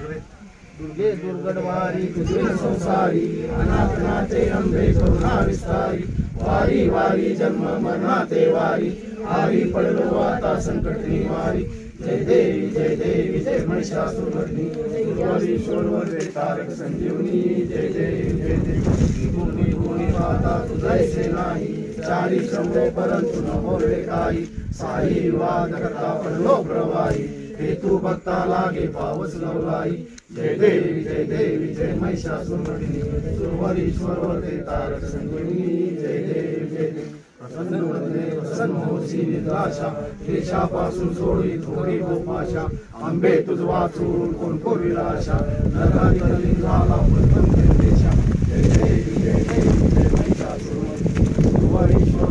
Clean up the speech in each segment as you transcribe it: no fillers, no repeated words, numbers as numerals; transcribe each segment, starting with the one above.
दुर्गे दुर्गडवारी तुझे संसारी अनाथनाथे अंबे करुणा विस्तारी वारी वारी जन्म मरणाते वारी आरी पडलो आता संकट निवारी जय देवी जय महिषासुरमर्दिनी दुर्वारीश्वर तारक संजीवनी जय देवी भूमी भूमी माता तुझैसे नाही चारी श्रमे परंतु न होवे काही साई वाद करता पडलो प्रवाही हेतू भक्ता लागे पावस लवलाई जय देवी जय महिषासुरमर्दिनी दुर्वारीश्वर तारक संजीवनी जय देवी प्रसन्न होशी निद्राशा देशापासून सोडी थोडी गोपाशा आंबे तुझ वाचून कोण कोरी आशा नरकाधिपती झाला प्रथम देशा जय देवी जय महिषासुरमर्दिनी दुर्वारीश्वर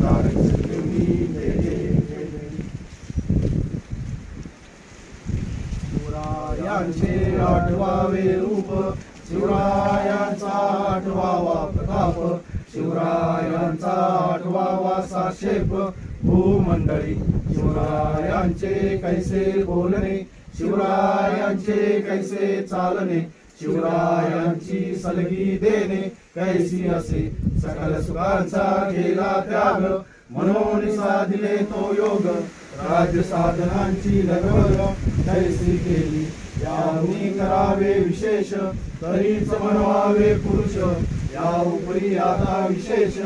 तारक संजीवनी जय देवी शिवरायांचे आठवावे रूप शिवरायांचा आठवावा प्रताप शिवरायांचा आठवावा साक्षेप भूमंडळी शिवरायांचे कैसे बोलणे शिवरायांचे कैसे चालणे शिवरायांची सलगी देणे कैसी असे सकल सुखांचा केला त्याग म्हणून साधिले तो योग राज्य साधनांची लगबग कैसी केली याहून करावे विशेष तरीच म्हणवावे पुरुष या उपरी आता विशेष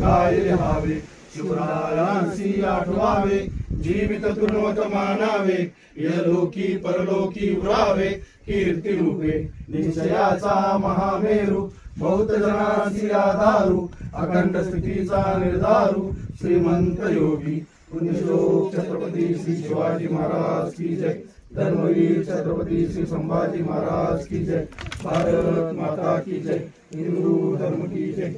काय लिहावे शिवरायांसी आठवावे जीवित तुनवत मानावे यलोकी परलोकी उरावे कीर्ती रूपे निश्चयाचा महामेरू बहुत जनांसी आधारू अखंड स्थितीचा निर्धारू श्रीमंत योगी पुण्यश्लोक छत्रपती श्री शिवाजी महाराज की जय धर्मवीर छत्रपती श्री संभाजी महाराज की जय भारत माता की जय हिंदू धर्म की जय।